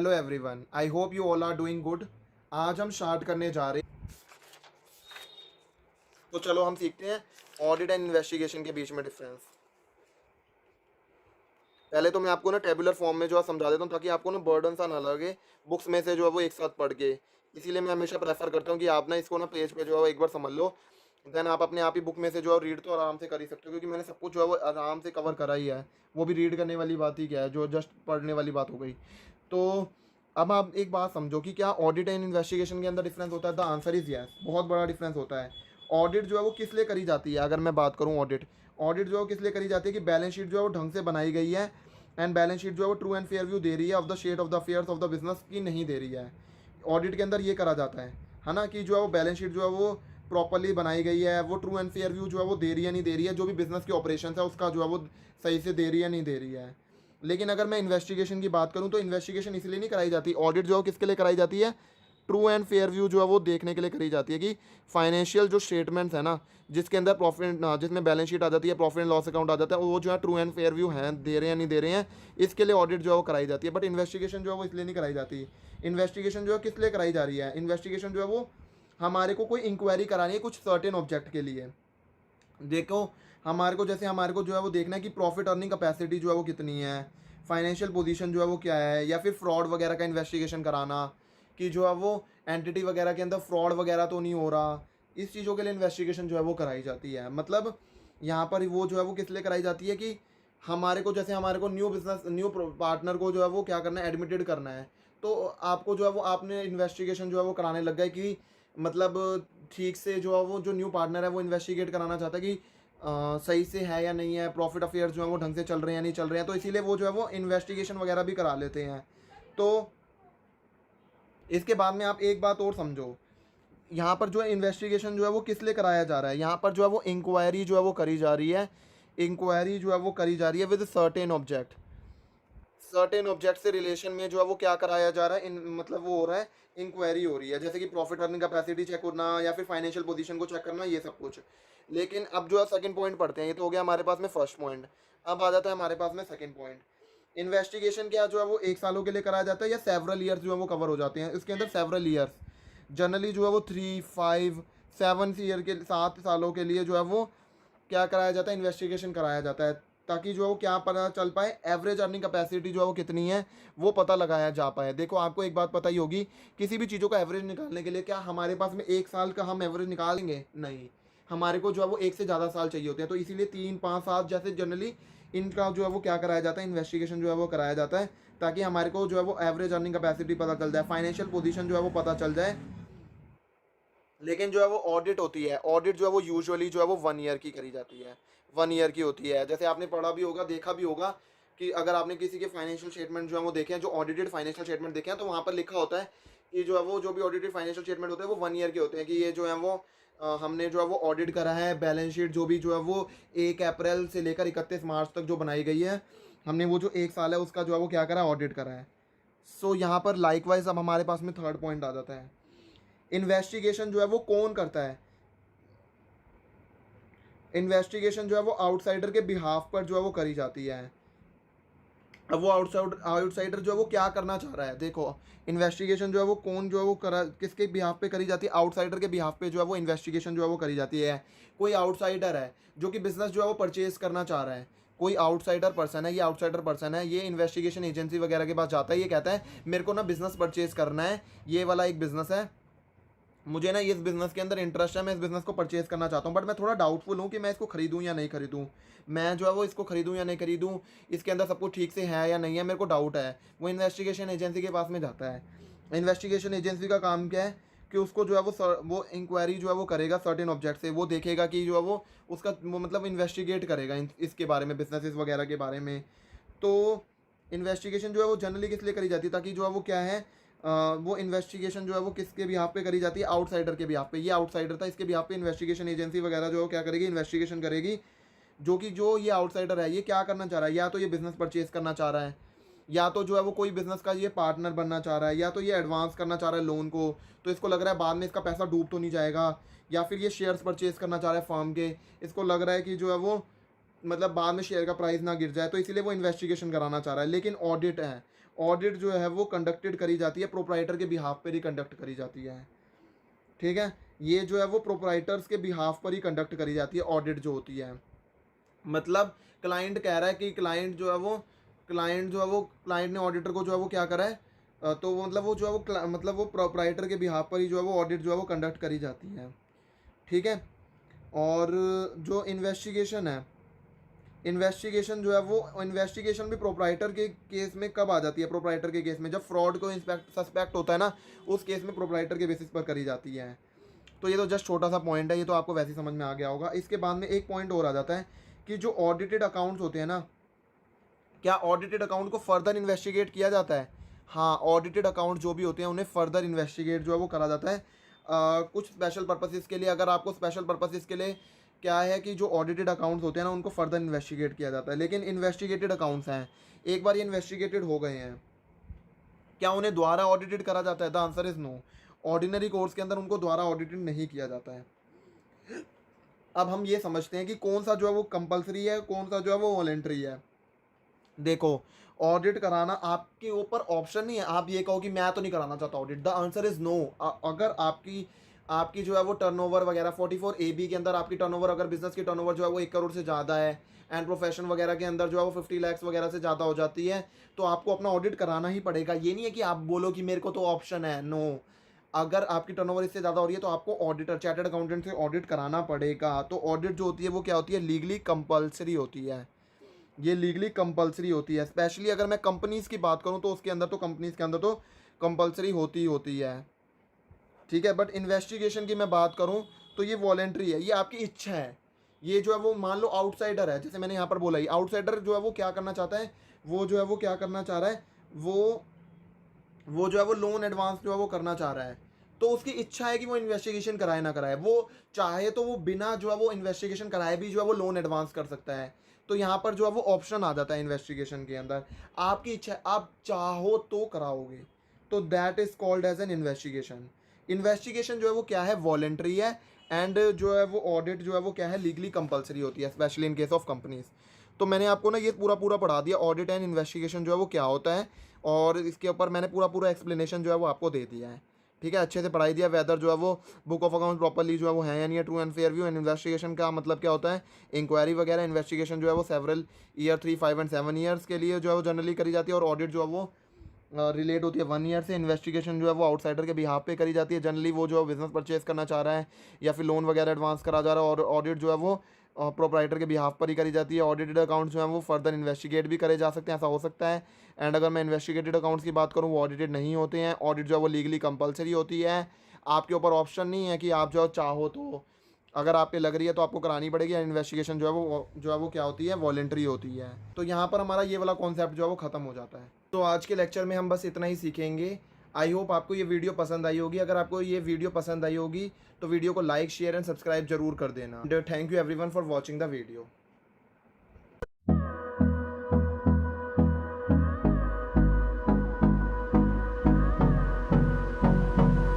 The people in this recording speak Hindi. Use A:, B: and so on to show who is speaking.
A: Hello everyone, I hope you all are doing good. आज हम स्टार्ट करने जा रहे हैं, तो चलो हम सीखते हैं ऑडिट एंड इन्वेस्टिगेशन के बीच में डिफरेंस। पहले तो मैं आपको ना टेबुलर फॉर्म में जो है समझा देता हूँ, ताकि आपको ना बर्डन सा ना लगे बुक्स में से जो है वो एक साथ पढ़ के। इसीलिए मैं हमेशा प्रेफर करता हूँ कि आप ना इसको ना पेज पे जो है वो एक बार समझ लो, देन आप अपने आप ही बुक में से जो है रीड तो आराम से कर ही सकते हो, क्योंकि मैंने सब कुछ जो है वो आराम से कवर करा ही है। वो भी रीड करने वाली बात ही क्या है, जो जस्ट पढ़ने वाली बात हो गई। तो अब आप एक बात समझो कि क्या ऑडिट एंड इन्वेस्टिगेशन के अंदर डिफरेंस होता है। द आंसर इज यस, बहुत बड़ा डिफरेंस होता है। ऑडिट जो है वो किस लिए करी जाती है, अगर मैं बात करूँ ऑडिट, ऑडिट जो है किस लिए करी जाती है कि बैलेंस शीट जो है वो ढंग से बनाई गई है, एंड बैलेंस शीट जो है वो ट्रू एंड फेयर व्यू दे रही है of the shed of the affairs of the business की नहीं दे रही है। ऑडिट के अंदर ये करा जाता है ना, कि जो है वो बैलेंस शीट जो है वो प्रॉपरली बनाई गई है, वो ट्रू एंड फेयर व्यू जो है वो दे रही है नहीं दे रही है, जो भी बिजनेस की ऑपरेशन है उसका जो है वो सही से दे रही है नहीं दे रही है। लेकिन अगर मैं इन्वेस्टिगेशन की बात करूं तो इन्वेस्टिगेशन इसलिए नहीं कराई जाती, ऑडिट जो है किसके लिए कराई जाती है, ट्रू एंड फेयर व्यू जो है वो देखने के लिए करी जाती है कि फाइनेंशियल जो स्टेटमेंट्स है ना, जिसके अंदर प्रॉफिट, जिसमें बैलेंस शीट आ जाती है, प्रॉफिट एंड लॉस अकाउंट आ जाता है, वो जो है ट्रू एंड फेयर व्यू हैं, दे रहे हैं नहीं दे रहे हैं, इसके लिए ऑडिट जो है वो कराई जाती है। बट इन्वेस्टिगेशन जो है वो इसलिए नहीं कराई जाती। इन्वेस्टिगेशन जो है किस लिए कराई जा रही है, इन्वेस्टिगेशन जो है वो हमारे को कोई इंक्वायरी करानी है कुछ सर्टेन ऑब्जेक्ट के लिए। देखो, हमारे को जो है वो देखना है कि प्रॉफिट अर्निंग कैपेसिटी जो है वो कितनी है, फाइनेंशियल पोजीशन जो है वो क्या है, या फिर फ्रॉड वगैरह का इन्वेस्टिगेशन कराना कि जो है वो एंटिटी वगैरह के अंदर फ्रॉड वगैरह तो नहीं हो रहा। इस चीज़ों के लिए इन्वेस्टिगेशन जो है वो कराई जाती है। मतलब यहाँ पर वो जो है वो किस लिए कराई जाती है कि हमारे को न्यू पार्टनर को जो है वो क्या करना है, एडमिटेड करना है। तो आपको जो है वो आपने इन्वेस्टिगेशन जो है वो कराने लग गए कि मतलब ठीक से जो है वो जो न्यू पार्टनर है वो इन्वेस्टिगेट कराना चाहता है कि सही से है या नहीं है, प्रॉफिट अफेयर्स जो है वो ढंग से चल रहे हैं या नहीं चल रहे हैं, तो इसीलिए वो जो है वो इन्वेस्टिगेशन वगैरह भी करा लेते हैं। तो इसके बाद में आप एक बात और समझो, यहाँ पर जो है इन्वेस्टिगेशन जो है वो किस लिए कराया जा रहा है, यहाँ पर जो है वो इंक्वायरी जो है वो करी जा रही है, इंक्वायरी जो है वो करी जा रही है with certain object. Certain object से रिलेशन में जो है वो क्या कराया जा रहा है, मतलब वो हो रहा है, इंक्वायरी हो रही है, जैसे कि प्रॉफिट अर्निंग कैपेसिटी चेक करना या फिर फाइनेंशियल पोजीशन को चेक करना, ये सब कुछ। लेकिन अब जो है सेकंड पॉइंट पढ़ते हैं, ये तो हो गया हमारे पास में फर्स्ट पॉइंट। अब आ जाता है हमारे पास में सेकंड पॉइंट। इन्वेस्टिगेशन क्या जो है वो 1 सालों के लिए कराया जाता है या सेवरल ईयर्स जो है वो कवर हो जाते हैं। इसके अंदर सेवरल ईयर्स जनरली जो है वो 3, 5, 7 ईयर के 7 सालों के लिए जो है वो क्या कराया जाता है, इन्वेस्टिगेशन कराया जाता है, ताकि जो है वो क्या पता चल पाए, एवरेज अर्निंग कैपेसिटी जो है वो कितनी है वो पता लगाया जा पाए। देखो, आपको एक बात पता ही होगी, किसी भी चीज़ों का एवरेज निकालने के लिए क्या हमारे पास में 1 साल का हम एवरेज निकालेंगे, नहीं, हमारे को जो है वो 1 से ज़्यादा साल चाहिए होते हैं। तो इसीलिए 3, 5, 7 जैसे जनरली इनका जो है वो क्या कराया जाता है, इन्वेस्टिगेशन जो है वो कराया जाता है, ताकि हमारे को जो है वो एवरेज अर्निंग कैपेसिटी पता चल जाए, फाइनेंशियल पोजीशन जो है वो पता चल जाए। लेकिन जो है वो ऑडिट होती है, ऑडिट जो है वो यूजुअली जो है वो 1 ईयर की करी जाती है, 1 ईयर की होती है। जैसे आपने पढ़ा भी होगा, देखा भी होगा कि अगर आपने किसी के फाइनेंशियल स्टेटमेंट जो है वो देखे हैं, जो ऑडिटेड फाइनेंशियल स्टेटमेंट देखे हैं, तो वहाँ पर लिखा होता है कि जो है वो जो भी ऑडिटेड फाइनेंशियल स्टेटमेंट होते हैं वो 1 ईयर के होते हैं, कि ये जो है वो हमने जो है वो ऑडिट करा है, बैलेंस शीट जो भी जो है वो 1 अप्रैल से लेकर 31 मार्च तक जो बनाई गई है, हमने वो जो 1 साल है उसका जो है वो क्या करा है, ऑडिट करा है। सो यहाँ पर लाइकवाइज अब हमारे पास में थर्ड पॉइंट आ जाता है, इन्वेस्टिगेशन जो है वो कौन करता है। इन्वेस्टिगेशन जो है वो आउटसाइडर के बिहाफ पर जो है वो करी जाती है। अब वो आउटसाइडर जो है वो क्या करना चाह रहा है, देखो, इन्वेस्टिगेशन जो है वो कौन जो है वो करा, किसके बिहाफ पे करी जाती है, आउटसाइडर के बिहाफ पे जो है वो इन्वेस्टिगेशन जो है वो करी जाती है। कोई आउटसाइडर है जो कि बिजनेस जो है वो परचेज करना चाह रहा है, कोई आउटसाइडर पर्सन है, ये आउटसाइडर पर्सन है, ये इन्वेस्टिगेशन एजेंसी वगैरह के पास जाता है, ये कहता है मेरे को ना बिजनेस परचेज करना है, ये वाला एक बिजनेस है, मुझे ना इस बिज़नेस के अंदर इंटरेस्ट है, मैं इस बिज़नेस को परचेज़ करना चाहता हूँ, बट मैं थोड़ा डाउटफुल हूँ कि मैं इसको खरीदूँ या नहीं खरीदूँ, मैं जो है वो इसको खरीदूँ या नहीं खरीदूँ, इसके अंदर सब कुछ ठीक से है या नहीं है, मेरे को डाउट है। वो इन्वेस्टिगेशन एजेंसी के पास में जाता है। इन्वेस्टिगेशन एजेंसी का काम क्या है कि उसको जो है वो इंक्वायरी जो है वो करेगा सर्टेन ऑब्जेक्ट से, वो देखेगा कि जो है वो उसका वो मतलब इन्वेस्टिगेट करेगा इसके बारे में, बिजनेसेस वगैरह के बारे में। तो इन्वेस्टिगेशन जो है वो जनरली किस लिए करी जाती है, ताकि जो है वो क्या है, वो इन्वेस्टिगेशन जो है वो किसके भी पे करी जाती है, आउटसाइडर के भी पे। ये आउटसाइडर था, इसके भी पे इन्वेस्टिगेशन एजेंसी वगैरह जो है क्या करेगी, इन्वेस्टिगेशन करेगी, जो कि जो ये आउटसाइडर है ये क्या करना चाह रहा है, या तो ये बिजनेस परचेज करना चाह रहा है, या तो जो है वो कोई बिजनेस का ये पार्टनर बनना चाह रहा है, या तो ये एडवांस करना चाह रहा है लोन को, तो इसको लग रहा है बाद में इसका पैसा डूब तो नहीं जाएगा, या फिर ये शेयर्स परचेज करना चाह रहा है फर्म के, इसको लग रहा है कि जो है वो मतलब बाद में शेयर का प्राइस ना गिर जाए, तो इसीलिए वो इन्वेस्टिगेशन कराना चाह रहा है। लेकिन ऑडिट है, ऑडिट जो है वो कंडक्टेड करी जाती है, प्रोप्राइटर के बिहाफ पर ही कंडक्ट करी जाती है। ठीक है, ये जो है वो प्रोप्राइटर्स के बिहाफ पर ही कंडक्ट करी जाती है ऑडिट जो होती है। मतलब क्लाइंट कह रहा है कि क्लाइंट ने ऑडिटर को जो है वो क्या करा है, तो मतलब वो जो है वो मतलब वो प्रोप्राइटर के बिहाफ पर ही जो है वो ऑडिट जो है वो कंडक्ट करी जाती है। ठीक है, और जो इन्वेस्टिगेशन है, इन्वेस्टिगेशन जो है वो इन्वेस्टिगेशन भी प्रोप्राइटर के केस में कब आ जाती है, प्रोप्राइटर के केस में जब फ्रॉड को सस्पेक्ट होता है ना, उस केस में प्रोप्राइटर के बेसिस पर करी जाती है। तो ये तो जस्ट छोटा सा पॉइंट है, ये तो आपको वैसे ही समझ में आ गया होगा। इसके बाद में एक पॉइंट और आ जाता है कि जो ऑडिटेड अकाउंट्स होते हैं ना, क्या ऑडिटेड अकाउंट को फर्दर इन्वेस्टिगेट किया जाता है? हाँ, ऑडिटेड अकाउंट जो भी होते हैं उन्हें फर्दर इन्वेस्टिगेट जो है वो करा जाता है कुछ स्पेशल पर्पसेस के लिए। अगर आपको स्पेशल पर्पसेस के लिए क्या है कि जो ऑडिटेड अकाउंट्स होते हैं ना उनको फर्दर इन्वेस्टिगेट किया जाता है। लेकिन इन्वेस्टिगेटेड अकाउंट्स हैं, एक बार ये इन्वेस्टिगेटेड हो गए हैं, क्या उन्हें दोबारा ऑडिटेड करा जाता है? The answer is no. Ordinary course के अंदर उनको दोबारा ऑडिटेड नहीं किया जाता है। अब हम ये समझते हैं कि कौन सा जो है वो कंपलसरी है, कौन सा जो है वो वॉलेंट्री है। देखो, ऑडिट कराना आपके ऊपर ऑप्शन नहीं है। आप ये कहो कि मैं तो नहीं कराना चाहता audit, the answer is no. अगर आपकी आपकी जो है वो टर्नओवर वगैरह 44AB के अंदर आपकी टर्नओवर, अगर बिजनेस की टर्नओवर जो है वो 1 करोड़ से ज़्यादा है एंड प्रोफेशन वगैरह के अंदर जो है वो 50 लाख वगैरह से ज़्यादा हो जाती है, तो आपको अपना ऑडिट कराना ही पड़ेगा। ये नहीं है कि आप बोलो कि मेरे को तो ऑप्शन है, नो। अगर आपकी टर्नओवर इससे ज़्यादा हो रही है तो आपको ऑडिटर, चार्टर्ड अकाउंटेंट से ऑडिट कराना पड़ेगा। तो ऑडिट जो होती है वो क्या होती है? लीगली कंपल्सरी होती है। ये लीगली कंपल्सरी होती है। स्पेशली अगर मैं कंपनीज़ की बात करूँ तो उसके अंदर तो कंपनीज़ के अंदर तो कंपल्सरी होती ही होती है। ठीक है, बट इन्वेस्टिगेशन की मैं बात करूँ तो ये वॉलेंट्री है, ये आपकी इच्छा है। ये जो है वो मान लो आउटसाइडर है, जैसे मैंने यहाँ पर बोला ही, आउटसाइडर जो है वो क्या करना चाहता है, वो जो है वो क्या करना चाह रहा है, वो जो है वो लोन एडवांस जो है वो करना चाह रहा है। तो उसकी इच्छा है कि वो इन्वेस्टिगेशन कराए ना कराए, वो चाहे तो वो बिना जो है वो इन्वेस्टिगेशन कराए भी जो है वो लोन एडवांस कर सकता है। तो यहाँ पर जो है वो ऑप्शन आ जाता है इन्वेस्टिगेशन के अंदर, आपकी इच्छा है, आप चाहो तो कराओगे, तो that is called as an investigation. Investigation जो है वो क्या है? वॉलेंट्री है। एंड जो है वो ऑडिट जो है वो क्या है? लीगली कंपल्सरी होती है, specially in case of companies. तो मैंने आपको ना ये पूरा पूरा पढ़ा दिया, ऑडिट एंड इन्वेस्टिगेशन जो है वो क्या होता है, और इसके ऊपर मैंने पूरा पूरा एक्सप्लेनेशन जो है वो आपको दे दिया है। ठीक है, अच्छे से पढ़ाई दिया। वेदर जो है वो बुक ऑफ अकाउंट प्रॉपर्ली जो है वो है या नहीं है, true and fair view. And investigation का मतलब क्या होता है? इंक्वायरी वगैरह। इन्वेस्टिगेशन जो है वो सेवरल ईयर 3, 5 एंड 7 ईयर्स के लिए जो है वो जनरली करी जाती है, और ऑडिट जो है वो रिलेट होती है 1 ईयर से। इन्वेस्टिगेशन जो है वो आउटसाइडर के बिहाफ पे करी जाती है, जनरली वो जो बिजनेस परचेज करना चाह रहा है या फिर लोन वगैरह एडवांस करा जा रहा है, और ऑडिट जो है वो प्रोप्राइटर के बिहाफ पर ही करी जाती है। ऑडिटेड अकाउंट्स जो है वो फर्दर इन्वेस्टिगेट भी करे जा सकते हैं, ऐसा हो सकता है। एंड अगर मैं इन्वेस्टिगेटेड अकाउंट्स की बात करूँ, वो ऑडिटेड नहीं होते हैं। ऑडिट जो है वो लीगली कंपलसरी होती है, आपके ऊपर ऑप्शन नहीं है कि आप जो चाहो तो, अगर आपके लग रही है तो आपको करानी पड़ेगी। इन्वेस्टिगेशन जो है वो क्या होती है? वॉलेंट्री होती है। तो यहाँ पर हमारा ये वाला कॉन्सेप्ट जो है वो ख़त्म हो जाता है। तो आज के लेक्चर में हम बस इतना ही सीखेंगे। आई होप आपको ये वीडियो पसंद आई होगी। अगर आपको ये वीडियो पसंद आई होगी तो वीडियो को लाइक, शेयर एंड सब्सक्राइब जरूर कर देना। Thank you everyone for watching the video.